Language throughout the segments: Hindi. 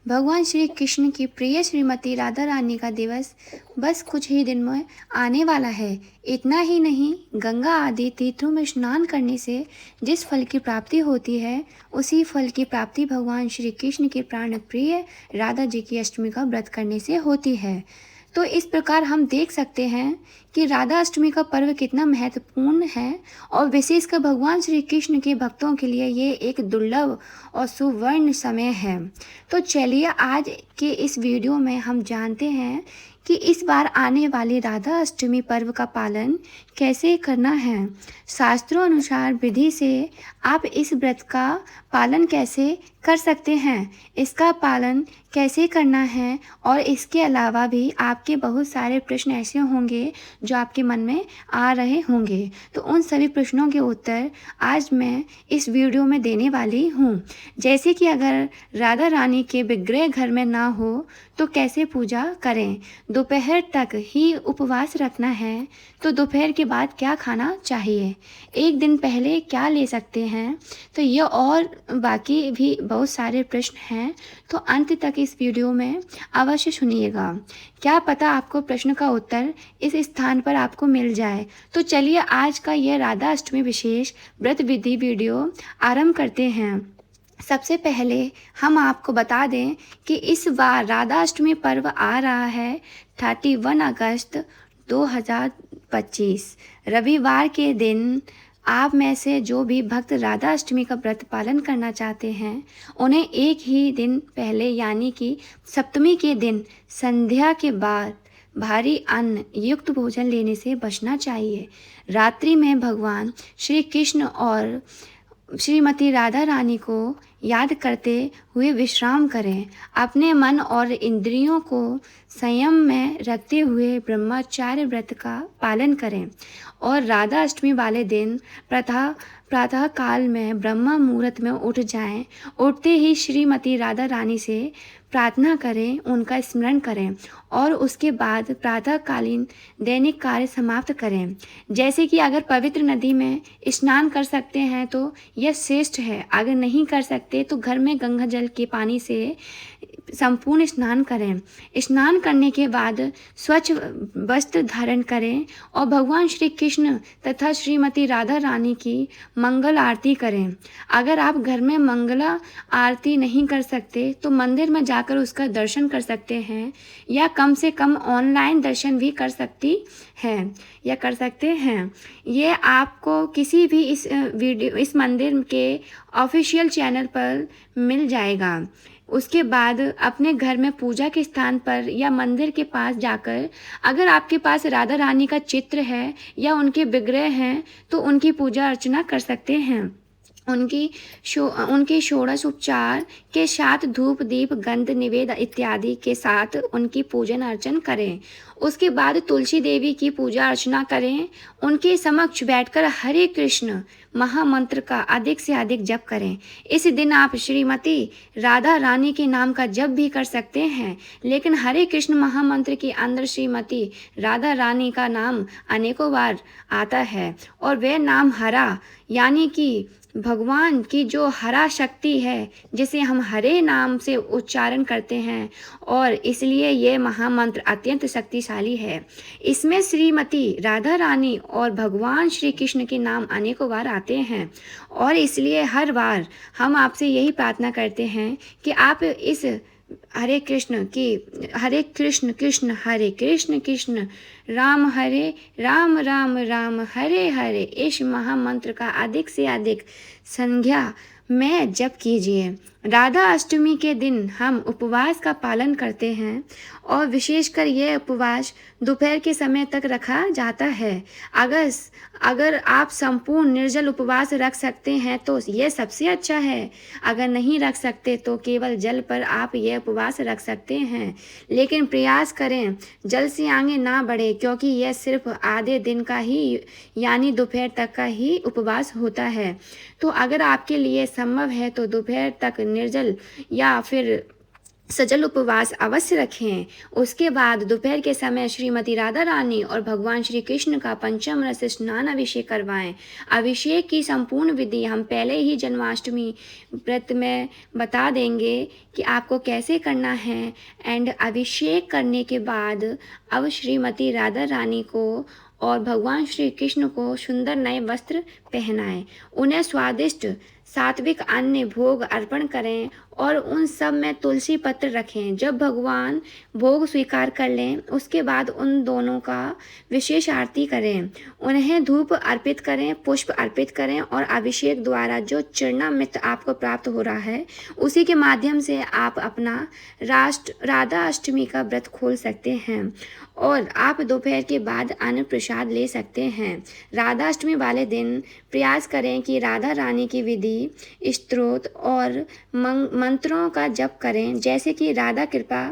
भगवान श्री कृष्ण की प्रिय श्रीमती राधा रानी का दिवस बस कुछ ही दिन में आने वाला है। इतना ही नहीं, गंगा आदि तीर्थों में स्नान करने से जिस फल की प्राप्ति होती है, उसी फल की प्राप्ति भगवान श्री कृष्ण के प्राण प्रिय राधा जी की अष्टमी का व्रत करने से होती है। तो इस प्रकार हम देख सकते हैं कि राधा अष्टमी का पर्व कितना महत्वपूर्ण है और विशेषकर भगवान श्री कृष्ण के भक्तों के लिए ये एक दुर्लभ और सुवर्ण समय है। तो चलिए आज के इस वीडियो में हम जानते हैं कि इस बार आने वाली राधा अष्टमी पर्व का पालन कैसे करना है। शास्त्रों अनुसार विधि से आप इस व्रत का पालन कैसे कर सकते हैं, इसका पालन कैसे करना है, और इसके अलावा भी आपके बहुत सारे प्रश्न ऐसे होंगे जो आपके मन में आ रहे होंगे। तो उन सभी प्रश्नों के उत्तर आज मैं इस वीडियो में देने वाली हूँ। जैसे कि अगर राधा रानी के विग्रह घर में ना हो तो कैसे पूजा करें, दोपहर तक ही उपवास रखना है तो दोपहर के बाद क्या खाना चाहिए, एक दिन पहले क्या ले सकते हैं, तो ये और बाकी भी बहुत सारे प्रश्न हैं। तो अंत तक इस वीडियो में अवश्य सुनिएगा, क्या पता आपको प्रश्न का उत्तर इस स्थान पर आपको मिल जाए। तो चलिए आज का यह राधा अष्टमी विशेष व्रत विधि वीडियो आरंभ करते हैं। सबसे पहले हम आपको बता दें कि इस बार राधा अष्टमी पर्व आ रहा है 31 अगस्त 2025 रविवार के दिन। आप में से जो भी भक्त राधा अष्टमी का व्रत पालन करना चाहते हैं, उन्हें एक ही दिन पहले यानी कि सप्तमी के दिन संध्या के बाद भारी अन्न युक्त भोजन लेने से बचना चाहिए। रात्रि में भगवान श्री कृष्ण और श्रीमती राधा रानी को याद करते हुए विश्राम करें। अपने मन और इंद्रियों को संयम में रखते हुए ब्रह्मचार्य व्रत का पालन करें और राधा अष्टमी वाले दिन प्रातः काल में ब्रह्म मुहूर्त में उठ जाएं। उठते ही श्रीमती राधा रानी से प्रार्थना करें, उनका स्मरण करें और उसके बाद प्रातःकालीन दैनिक कार्य समाप्त करें। जैसे कि अगर पवित्र नदी में स्नान कर सकते हैं तो यह श्रेष्ठ है, अगर नहीं कर सकते तो घर में गंगा जल के पानी से संपूर्ण स्नान करें। स्नान करने के बाद स्वच्छ वस्त्र धारण करें और भगवान श्री कृष्ण तथा श्रीमती राधा रानी की मंगल आरती करें। अगर आप घर में मंगला आरती नहीं कर सकते तो मंदिर में जाकर उसका दर्शन कर सकते हैं, या कम से कम ऑनलाइन दर्शन भी कर सकती हैं या कर सकते हैं। ये आपको किसी भी इस मंदिर के ऑफिशियल चैनल पर मिल जाएगा। उसके बाद अपने घर में पूजा के स्थान पर या मंदिर के पास जाकर अगर आपके पास राधा रानी का चित्र है या उनके विग्रह हैं तो उनकी पूजा अर्चना कर सकते हैं। उनके षोडश उपचार के साथ धूप दीप गंध निवेद इत्यादि के साथ उनकी पूजन अर्चन करें। उसके बाद तुलसी देवी की पूजा अर्चना करें। उनके समक्ष बैठकर हरे कृष्ण महामंत्र का अधिक से अधिक जप करें। इस दिन आप श्रीमती राधा रानी के नाम का जप भी कर सकते हैं, लेकिन हरे कृष्ण महामंत्र के अंदर श्रीमती राधा रानी का नाम अनेकों बार आता है और वह नाम हरा यानी कि भगवान की जो हरा शक्ति है, जिसे हम हरे नाम से उच्चारण करते हैं, और इसलिए ये महामंत्र अत्यंत शक्तिशाली है। इसमें श्रीमती राधा रानी और भगवान श्री कृष्ण के नाम अनेकों बार आते हैं और इसलिए हर बार हम आपसे यही प्रार्थना करते हैं कि आप इस हरे कृष्ण कृष्ण हरे कृष्ण कृष्ण राम हरे राम राम राम हरे हरे इस महामंत्र का अधिक से अधिक संज्ञा में जप कीजिए। राधा अष्टमी के दिन हम उपवास का पालन करते हैं और विशेषकर यह उपवास दोपहर के समय तक रखा जाता है। अगर आप संपूर्ण निर्जल उपवास रख सकते हैं तो यह सबसे अच्छा है। अगर नहीं रख सकते तो केवल जल पर आप यह उपवास रख सकते हैं, लेकिन प्रयास करें जल से आगे ना बढ़े, क्योंकि यह सिर्फ आधे दिन का ही यानी दोपहर तक का ही उपवास होता है। तो अगर आपके लिए संभव है तो दोपहर तक निर्जल या फिर सजल उपवास अवश्य रखें। उसके बाद दोपहर के समय श्रीमती राधा रानी और भगवान श्री कृष्ण का पंचम रस स्नान अभिषेक करवाएं। अभिषेक की संपूर्ण विधि हम पहले ही जन्माष्टमी व्रत में बता देंगे कि आपको कैसे करना है। एंड अभिषेक करने के बाद अब श्रीमती राधा रानी को और भगवान श्री कृष्ण को सुंदर नए वस्त्र पहनाएं। उन्हें स्वादिष्ट सात्विक अन्न भोग अर्पण करें और उन सब में तुलसी पत्र रखें। जब भगवान भोग स्वीकार कर लें उसके बाद उन दोनों का विशेष आरती करें, उन्हें धूप अर्पित करें, पुष्प अर्पित करें और अभिषेक द्वारा जो चरणामृत आपको प्राप्त हो रहा है उसी के माध्यम से आप अपना राधा अष्टमी का व्रत खोल सकते हैं और आप दोपहर के बाद अन्न प्रसाद ले सकते हैं। राधा अष्टमी वाले दिन प्रयास करें कि राधा रानी की विधि, स्तोत्र और मंत्रों का जप करें, जैसे कि राधा कृपा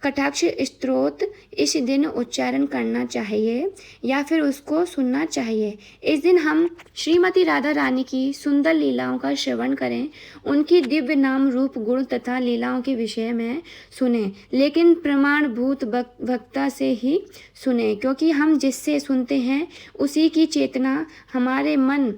कटाक्ष स्तोत्र इस दिन उच्चारण करना चाहिए या फिर उसको सुनना चाहिए। इस दिन हम श्रीमती राधा रानी की सुंदर लीलाओं का श्रवण करें, उनकी दिव्य नाम रूप गुण तथा लीलाओं के विषय में सुने, लेकिन प्रमाणभूत वक्ता से ही सुने, क्योंकि हम जिससे सुनते हैं उसी की चेतना हमारे मन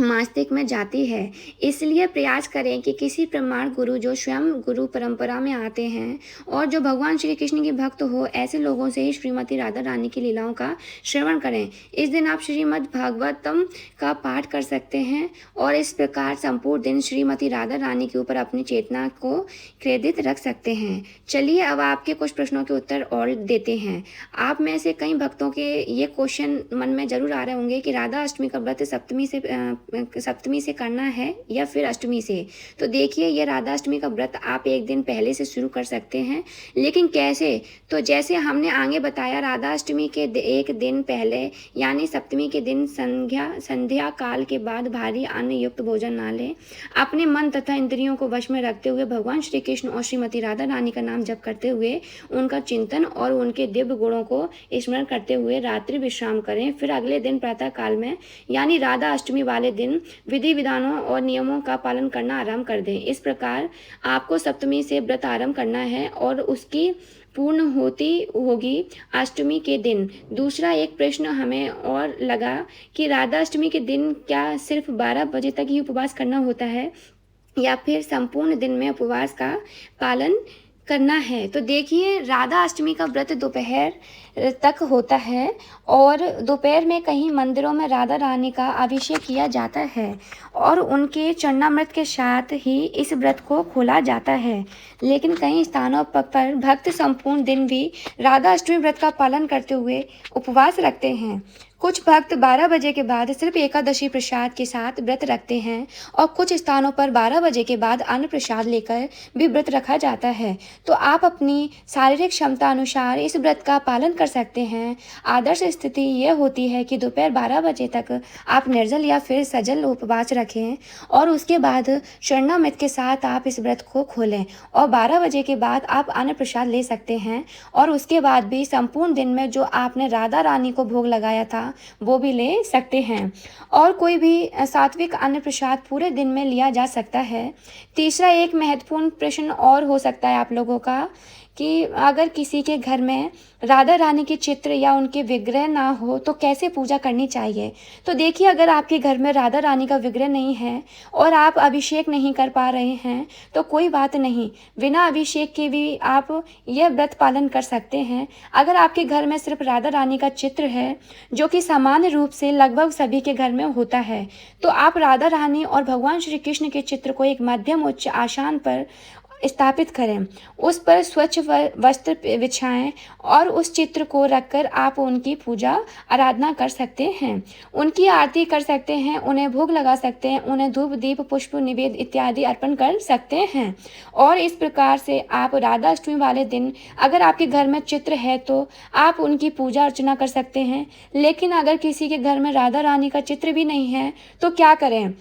मस्तिष्क में जाती है। इसलिए प्रयास करें कि किसी प्रमाण गुरु जो स्वयं गुरु परंपरा में आते हैं और जो भगवान श्री कृष्ण के भक्त हो, ऐसे लोगों से ही श्रीमती राधा रानी की लीलाओं का श्रवण करें। इस दिन आप श्रीमद् भागवतम का पाठ कर सकते हैं और इस प्रकार संपूर्ण दिन श्रीमती राधा रानी के ऊपर अपनी चेतना को केंद्रित रख सकते हैं। चलिए अब आपके कुछ प्रश्नों के उत्तर और देते हैं। आप में से कई भक्तों के ये क्वेश्चन मन में जरूर आ रहे होंगे कि राधा अष्टमी का व्रत सप्तमी से करना है या फिर अष्टमी से। तो देखिए, ये राधा अष्टमी का व्रत आप एक दिन पहले से शुरू कर सकते हैं, लेकिन कैसे? तो जैसे हमने आगे बताया, राधा अष्टमी के एक दिन पहले यानी सप्तमी के दिन संध्या काल के बाद भारी अन्न युक्त भोजन ना लें। अपने मन तथा इंद्रियों को वश में रखते हुए भगवान श्री कृष्ण और श्रीमती राधा रानी का नाम जप करते हुए उनका चिंतन और उनके दिव्य गुणों को स्मरण करते हुए रात्रि विश्राम करें। फिर अगले दिन प्रातः काल में यानी राधा अष्टमी वाले दिन विधि विधानों और नियमों का पालन करना आरंभ कर दें। इस प्रकार आपको सप्तमी से व्रत आरंभ करना है और उसकी पूर्ण होती होगी अष्टमी के दिन। दूसरा एक प्रश्न हमें और लगा कि राधा अष्टमी के दिन क्या सिर्फ 12 बजे तक ही उपवास करना होता है या फिर संपूर्ण दिन में उपवास का पालन करना है? तो देखिए, राधा अष्टमी का व्रत दोपहर तक होता है और दोपहर में कहीं मंदिरों में राधा रानी का अभिषेक किया जाता है और उनके चरणामृत के साथ ही इस व्रत को खोला जाता है। लेकिन कई स्थानों पर भक्त संपूर्ण दिन भी राधा अष्टमी व्रत का पालन करते हुए उपवास रखते हैं। कुछ भक्त 12 बजे के बाद सिर्फ एकादशी प्रसाद के साथ व्रत रखते हैं और कुछ स्थानों पर 12 बजे के बाद अन्न प्रसाद लेकर भी व्रत रखा जाता है। तो आप अपनी शारीरिक क्षमता अनुसार इस व्रत का पालन कर सकते हैं। आदर्श स्थिति यह होती है कि दोपहर 12 बजे तक आप निर्जल या फिर सजल उपवास रखें और उसके बाद चरणामृत के साथ आप इस व्रत को खोलें और 12 बजे के बाद आप अन्न प्रसाद ले सकते हैं और उसके बाद भी संपूर्ण दिन में जो आपने राधा रानी को भोग लगाया था वो भी ले सकते हैं और कोई भी सात्विक अन्न प्रसाद पूरे दिन में लिया जा सकता है। तीसरा एक महत्वपूर्ण प्रश्न और हो सकता है आप लोगों का कि अगर किसी के घर में राधा रानी के चित्र या उनके विग्रह ना हो तो कैसे पूजा करनी चाहिए? तो देखिए, अगर आपके घर में राधा रानी का विग्रह नहीं है और आप अभिषेक नहीं कर पा रहे हैं तो कोई बात नहीं, बिना अभिषेक के भी आप यह व्रत पालन कर सकते हैं। अगर आपके घर में सिर्फ राधा रानी का चित्र है, जो कि सामान्य रूप से लगभग सभी के घर में होता है, तो आप राधा रानी और भगवान श्री कृष्ण के चित्र को एक मध्यम उच्च आसन पर स्थापित करें, उस पर स्वच्छ वस्त्र बिछाएं और उस चित्र को रखकर आप उनकी पूजा आराधना कर सकते हैं, उनकी आरती कर सकते हैं, उन्हें भोग लगा सकते हैं, उन्हें धूप दीप पुष्प निवेद इत्यादि अर्पण कर सकते हैं। और इस प्रकार से आप राधा अष्टमी वाले दिन अगर आपके घर में चित्र है तो आप उनकी पूजा अर्चना कर सकते हैं। लेकिन अगर किसी के घर में राधा रानी का चित्र भी नहीं है तो क्या करें?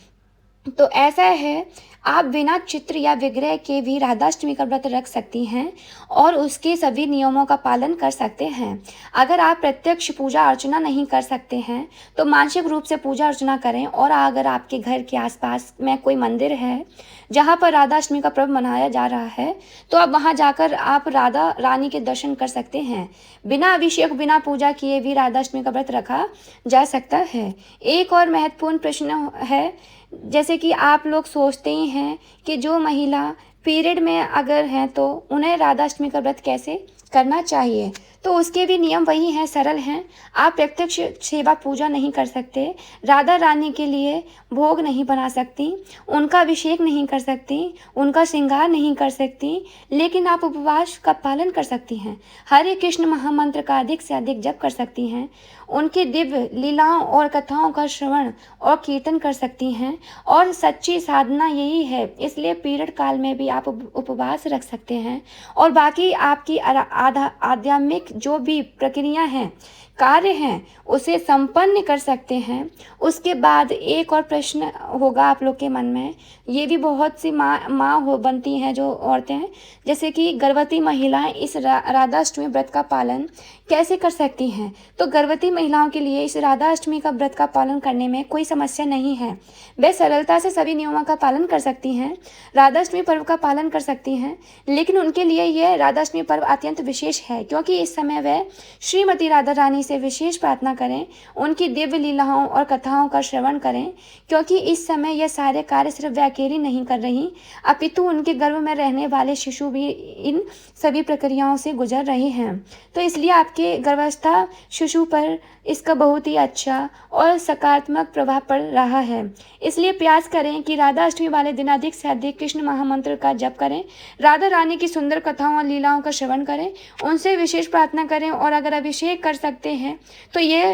तो ऐसा है, आप बिना चित्र या विग्रह के भी राधाष्टमी का व्रत रख सकती हैं और उसके सभी नियमों का पालन कर सकते हैं। अगर आप प्रत्यक्ष पूजा अर्चना नहीं कर सकते हैं तो मानसिक रूप से पूजा अर्चना करें, और अगर आपके घर के आसपास में कोई मंदिर है जहाँ पर राधाष्टमी का पर्व मनाया जा रहा है तो अब वहाँ जाकर आप राधा रानी के दर्शन कर सकते हैं। बिना अभिषेक, बिना पूजा किए भी राधाष्टमी का व्रत रखा जा सकता है। एक और महत्वपूर्ण प्रश्न है, जैसे कि आप लोग सोचते ही हैं कि जो महिला पीरियड में अगर हैं तो उन्हें राधाष्टमी का व्रत कैसे करना चाहिए, तो उसके भी नियम वही हैं, सरल हैं। आप प्रत्यक्ष सेवा पूजा नहीं कर सकते, राधा रानी के लिए भोग नहीं बना सकती, उनका अभिषेक नहीं कर सकती, उनका श्रृंगार नहीं कर सकती, लेकिन आप उपवास का पालन कर सकती हैं। हरे कृष्ण महामंत्र का अधिक से अधिक जप कर सकती हैं, उनकी दिव्य लीलाओं और कथाओं का श्रवण और कीर्तन कर सकती हैं, और सच्ची साधना यही है। इसलिए पीरियड काल में भी आप उपवास रख सकते हैं, और बाकी आपकी आध्यात्मिक जो भी प्रक्रिया हैं, कार्य हैं, उसे संपन्न कर सकते हैं। उसके बाद एक और प्रश्न होगा आप लोग के मन में, ये भी बहुत सी माँ हो बनती हैं जो औरतें हैं, जैसे कि गर्भवती महिलाएं इस राधाष्टमी व्रत का पालन कैसे कर सकती हैं। तो गर्भवती महिलाओं के लिए इस राधाष्टमी का व्रत का पालन करने में कोई समस्या नहीं है, वे सरलता से सभी नियमों का पालन कर सकती हैं, राधाष्टमी पर्व का पालन कर सकती हैं। लेकिन उनके लिए यह राधाष्टमी पर्व अत्यंत विशेष है, क्योंकि इस समय वे श्रीमती राधा रानी से विशेष प्रार्थना करें, उनकी दिव्य लीलाओं और कथाओं का श्रवण करें, क्योंकि इस समय यह सारे कार्य सिर्फ वे अकेली नहीं कर रही, अपितु उनके गर्भ में रहने वाले शिशु भी इन सभी प्रक्रियाओं से गुजर रहे हैं। तो इसलिए आपके गर्भावस्था शिशु पर इसका बहुत ही अच्छा और सकारात्मक प्रभाव पड़ रहा है। इसलिए प्रयास करें कि राधाष्टमी वाले दिन अधिक से अधिक कृष्ण महामंत्र का जप करें, राधा रानी की सुंदर कथाओं और लीलाओं का श्रवण करें, उनसे विशेष प्रार्थना करें, और अगर अभिषेक कर सकते हैं तो ये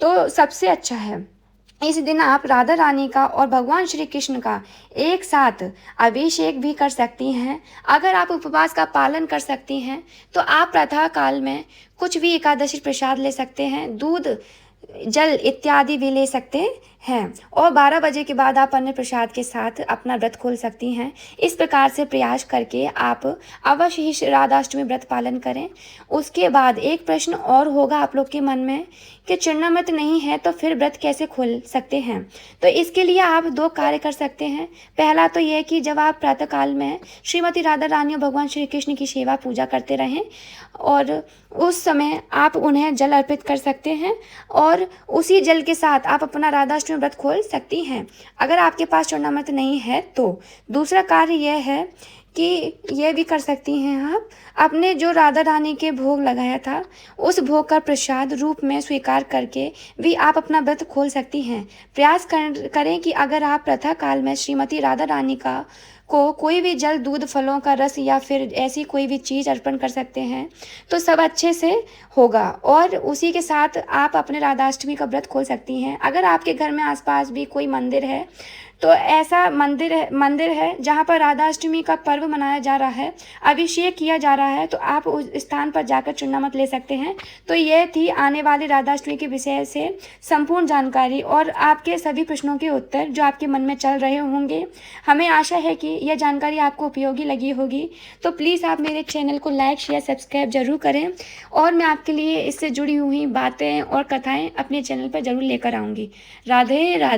तो सबसे अच्छा है। इस दिन आप राधा रानी का और भगवान श्री कृष्ण का एक साथ अभिषेक भी कर सकती हैं। अगर आप उपवास का पालन कर सकती हैं तो आप प्रातः काल में कुछ भी एकादशी प्रसाद ले सकते हैं, दूध, जल इत्यादि भी ले सकते हैं, और 12 बजे के बाद आप अन्य प्रसाद के साथ अपना व्रत खोल सकती हैं। इस प्रकार से प्रयास करके आप अवश्य ही राधाष्टमी व्रत पालन करें। उसके बाद एक प्रश्न और होगा आप लोग के मन में कि चरणामृत नहीं है तो फिर व्रत कैसे खोल सकते हैं। तो इसके लिए आप 2 कार्य कर सकते हैं। पहला तो यह कि जब आप प्रातःकाल में श्रीमती राधा रानी और भगवान श्री कृष्ण की सेवा पूजा करते रहें, और उस समय आप उन्हें जल अर्पित कर सकते हैं, और उसी जल के साथ आप अपना राधाष्टमी व्रत खोल सकती हैं, अगर आपके पास चरणामृत नहीं है तो। दूसरा कार्य यह है कि यह भी कर सकती हैं आप अपने जो राधा रानी के भोग लगाया था उस भोग का प्रसाद रूप में स्वीकार करके भी आप अपना व्रत खोल सकती हैं। प्रयास करें कि अगर आप प्रातः काल में श्रीमती राधा रानी का को कोई भी जल, दूध, फलों का रस या फिर ऐसी कोई भी चीज़ अर्पण कर सकते हैं तो सब अच्छे से होगा, और उसी के साथ आप अपने राधाष्टमी का व्रत खोल सकती हैं। अगर आपके घर में आसपास भी कोई मंदिर है तो ऐसा मंदिर है जहाँ पर राधाष्टमी का पर्व मनाया जा रहा है, अभिषेक किया जा रहा है, तो आप उस स्थान पर जाकर चरणामृत ले सकते हैं। तो यह थी आने वाली राधाष्टमी के विषय से संपूर्ण जानकारी और आपके सभी प्रश्नों के उत्तर जो आपके मन में चल रहे होंगे। हमें आशा है कि यह जानकारी आपको उपयोगी लगी होगी। तो प्लीज़ आप मेरे चैनल को लाइक, शेयर, सब्सक्राइब जरूर करें, और मैं आपके लिए इससे जुड़ी हुई बातें और कथाएँ अपने चैनल पर जरूर लेकर आऊँगी। राधे राधे।